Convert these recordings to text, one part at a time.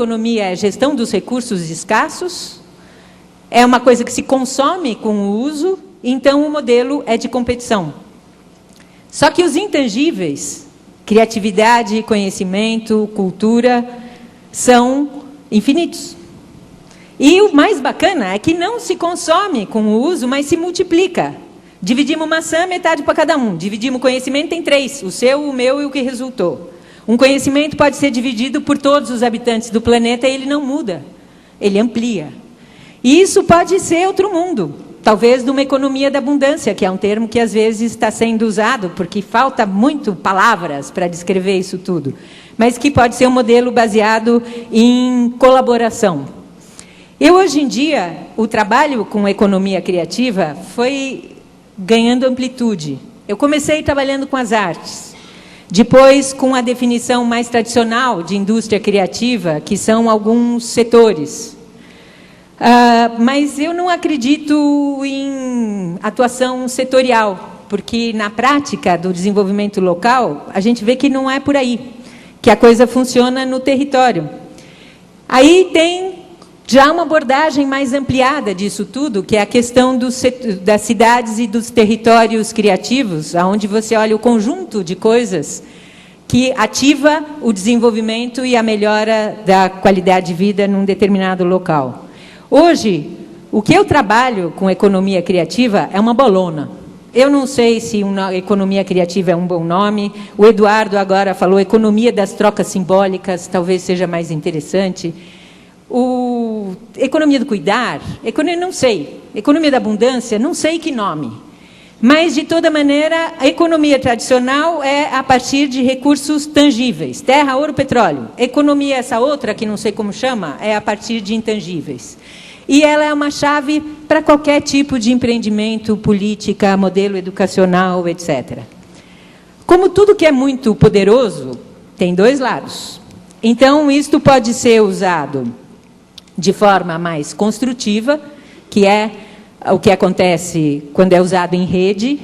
economia é gestão dos recursos escassos, é uma coisa que se consome com o uso, então o modelo é de competição. Só que os intangíveis, criatividade, conhecimento, cultura, são infinitos. E o mais bacana é que não se consome com o uso, mas se multiplica. Dividimos maçã, metade para cada um. Dividimos o conhecimento, tem 3, o seu, o meu e o que resultou. Um conhecimento pode ser dividido por todos os habitantes do planeta e ele não muda, ele amplia. E isso pode ser outro mundo, talvez de uma economia da abundância, que é um termo que às vezes está sendo usado, porque falta muito palavras para descrever isso tudo, mas que pode ser um modelo baseado em colaboração. Eu, hoje em dia, o trabalho com economia criativa foi ganhando amplitude. Eu comecei trabalhando com as artes. Depois, com a definição mais tradicional de indústria criativa, que são alguns setores. Mas eu não acredito em atuação setorial, porque, na prática do desenvolvimento local, a gente vê que não é por aí, que a coisa funciona no território. Aí tem já uma abordagem mais ampliada disso tudo, que é a questão das cidades e dos territórios criativos, onde você olha o conjunto de coisas que ativa o desenvolvimento e a melhora da qualidade de vida num determinado local. Hoje, o que eu trabalho com economia criativa é uma bolona. Eu não sei se uma economia criativa é um bom nome. O Eduardo agora falou economia das trocas simbólicas, talvez seja mais interessante. Economia do cuidar, não sei. Economia da abundância, não sei que nome. Mas, de toda maneira, a economia tradicional é a partir de recursos tangíveis. Terra, ouro, petróleo. Economia, essa outra, que não sei como chama, é a partir de intangíveis. E ela é uma chave para qualquer tipo de empreendimento, política, modelo educacional, etc. Como tudo que é muito poderoso, tem 2 lados. Então, isto pode ser usado de forma mais construtiva, que é o que acontece quando é usado em rede,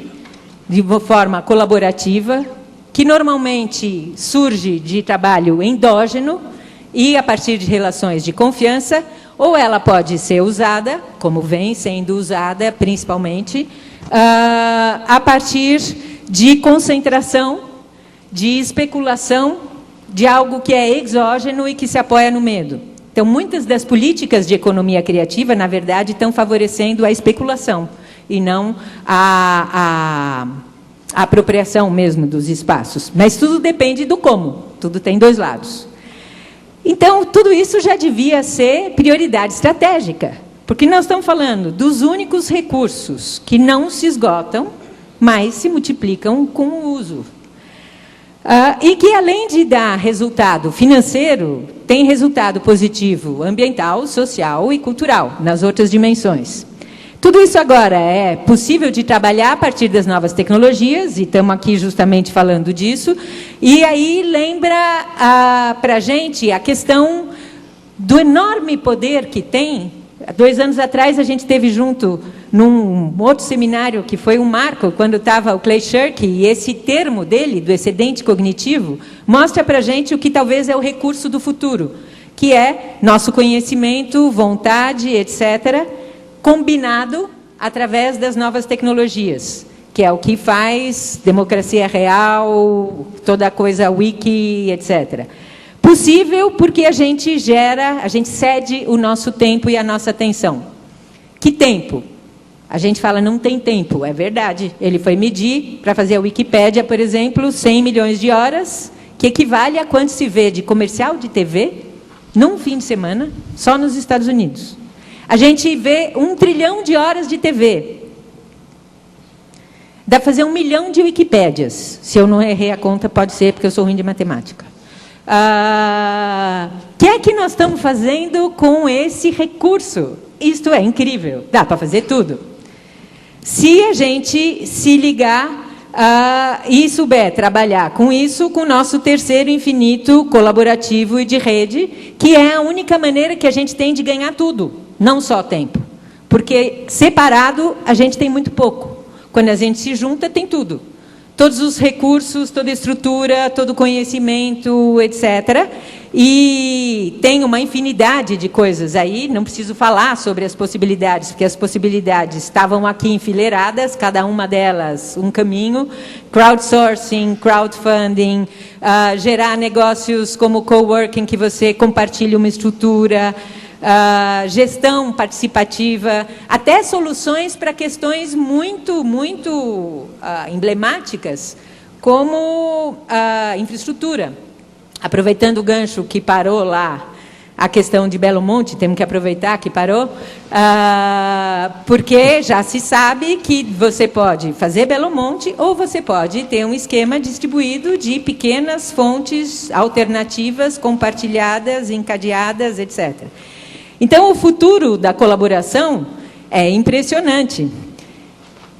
de uma forma colaborativa, que normalmente surge de trabalho endógeno e a partir de relações de confiança, ou ela pode ser usada, como vem sendo usada principalmente, a partir de concentração, de especulação, de algo que é exógeno e que se apoia no medo. Então, muitas das políticas de economia criativa, na verdade, estão favorecendo a especulação e não a apropriação mesmo dos espaços. Mas tudo depende do como, tudo tem 2 lados. Então, tudo isso já devia ser prioridade estratégica, porque nós estamos falando dos únicos recursos que não se esgotam, mas se multiplicam com o uso. E que, além de dar resultado financeiro, tem resultado positivo ambiental, social e cultural, nas outras dimensões. Tudo isso agora é possível de trabalhar a partir das novas tecnologias, e estamos aqui justamente falando disso, e aí lembra para a gente a questão do enorme poder que tem. 2 anos atrás, a gente esteve junto num outro seminário, que foi um marco, quando estava o Clay Shirky, e esse termo dele, do excedente cognitivo, mostra para a gente o que talvez é o recurso do futuro, que é nosso conhecimento, vontade, etc., combinado através das novas tecnologias, que é o que faz democracia real, toda a coisa wiki, etc. Possível porque a gente cede o nosso tempo e a nossa atenção. Que tempo? A gente fala, não tem tempo, é verdade. Ele foi medir, para fazer a Wikipédia, por exemplo, 100 milhões de horas, que equivale a quanto se vê de comercial de TV, num fim de semana, só nos Estados Unidos. A gente vê 1 trilhão de horas de TV. Dá para fazer 1 milhão de Wikipédias. Se eu não errei a conta, pode ser, porque eu sou ruim de matemática. O que é que nós estamos fazendo com esse recurso? Isto é incrível. Dá para fazer tudo. Se a gente se ligar e souber trabalhar com isso, com o nosso terceiro infinito colaborativo e de rede, que é a única maneira que a gente tem de ganhar tudo, não só tempo. Porque separado a gente tem muito pouco. Quando a gente se junta, tem tudo. todos os recursos, toda a estrutura, todo o conhecimento, etc. E tem uma infinidade de coisas aí, não preciso falar sobre as possibilidades, porque as possibilidades estavam aqui enfileiradas, cada uma delas um caminho: crowdsourcing, crowdfunding, gerar negócios como coworking, que você compartilha uma estrutura, gestão participativa, até soluções para questões muito emblemáticas, como a infraestrutura. Aproveitando o gancho que parou lá, a questão de Belo Monte, temos que aproveitar que parou, porque já se sabe que você pode fazer Belo Monte ou você pode ter um esquema distribuído de pequenas fontes alternativas, compartilhadas, encadeadas, etc. Então, o futuro da colaboração é impressionante.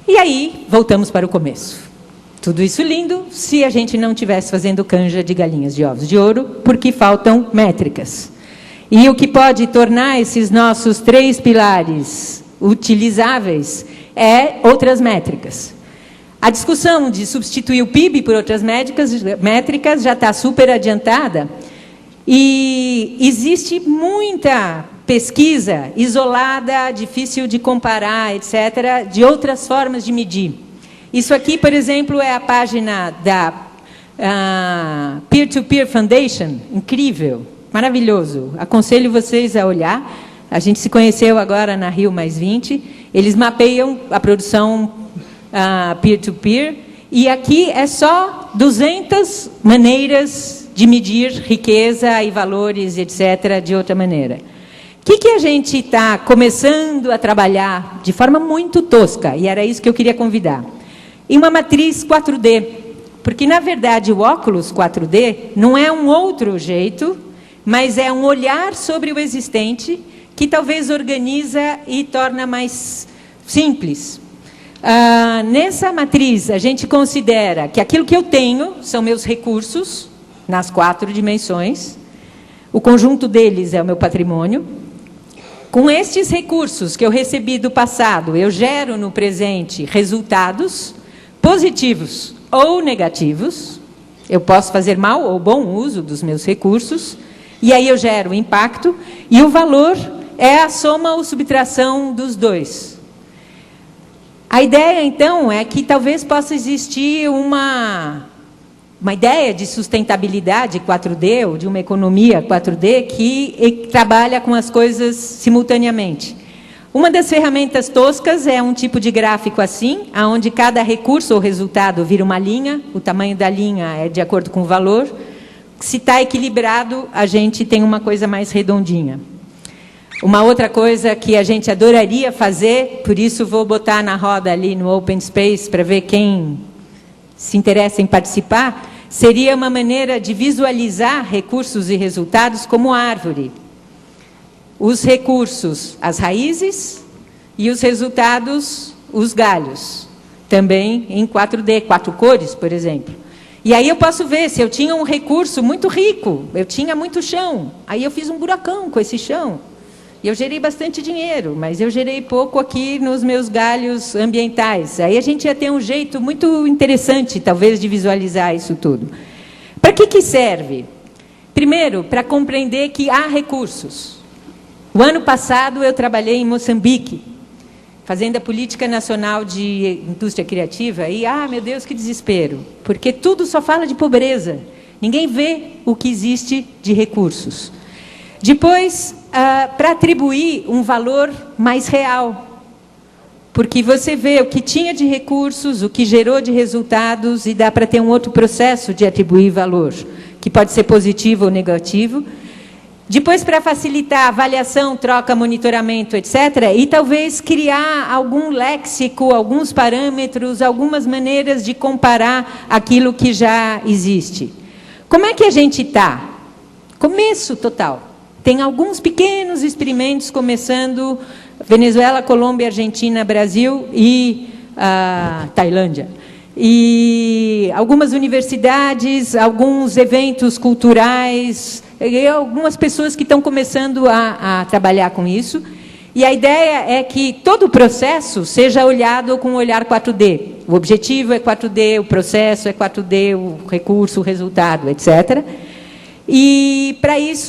E aí, voltamos para o começo. Tudo isso lindo se a gente não estivesse fazendo canja de galinhas de ovos de ouro, porque faltam métricas. E o que pode tornar esses nossos 3 pilares utilizáveis é outras métricas. A discussão de substituir o PIB por outras métricas já está super adiantada, e existe muita pesquisa isolada, difícil de comparar, etc., de outras formas de medir. Isso aqui, por exemplo, é a página da Peer-to-Peer Foundation, incrível, maravilhoso. Aconselho vocês a olhar. A gente se conheceu agora na Rio +20. Eles mapeiam a produção peer-to-peer, e aqui é só 200 maneiras de medir riqueza e valores, etc., de outra maneira. O que a gente está começando a trabalhar de forma muito tosca, e era isso que eu queria convidar, em uma matriz 4D, porque, na verdade, o óculos 4D não é um outro jeito, mas é um olhar sobre o existente que talvez organiza e torna mais simples. Nessa matriz, a gente considera que aquilo que eu tenho são meus recursos, nas 4 dimensões, o conjunto deles é o meu patrimônio. Com estes recursos que eu recebi do passado, eu gero no presente resultados positivos ou negativos. Eu posso fazer mau ou bom uso dos meus recursos, e aí eu gero impacto, e o valor é a soma ou subtração dos dois. A ideia, então, é que talvez possa existir uma ideia de sustentabilidade 4D, ou de uma economia 4D, que trabalha com as coisas simultaneamente. Uma das ferramentas toscas é um tipo de gráfico assim, onde cada recurso ou resultado vira uma linha, o tamanho da linha é de acordo com o valor. Se está equilibrado, a gente tem uma coisa mais redondinha. Uma outra coisa que a gente adoraria fazer, por isso vou botar na roda ali no Open Space para ver quem se interessa em participar, seria uma maneira de visualizar recursos e resultados como árvore. Os recursos, as raízes, e os resultados, os galhos. Também em 4D, 4 cores, por exemplo. E aí eu posso ver, se eu tinha um recurso muito rico, eu tinha muito chão, aí eu fiz um buracão com esse chão. E eu gerei bastante dinheiro, mas eu gerei pouco aqui nos meus galhos ambientais. Aí a gente ia ter um jeito muito interessante, talvez, de visualizar isso tudo. Para que serve? Primeiro, para compreender que há recursos. O ano passado eu trabalhei em Moçambique, fazendo a Política Nacional de Indústria Criativa, e, meu Deus, que desespero, porque tudo só fala de pobreza. Ninguém vê o que existe de recursos. Depois, para atribuir um valor mais real, porque você vê o que tinha de recursos, o que gerou de resultados, e dá para ter um outro processo de atribuir valor, que pode ser positivo ou negativo. Depois, para facilitar avaliação, troca, monitoramento, etc., e talvez criar algum léxico, alguns parâmetros, algumas maneiras de comparar aquilo que já existe. Como é que a gente está? Começo total. Tem alguns pequenos experimentos começando, Venezuela, Colômbia, Argentina, Brasil e Tailândia. E algumas universidades, alguns eventos culturais, e algumas pessoas que estão começando a trabalhar com isso. E a ideia é que todo o processo seja olhado com um olhar 4D. O objetivo é 4D, o processo é 4D, o recurso, o resultado, etc. E, para isso,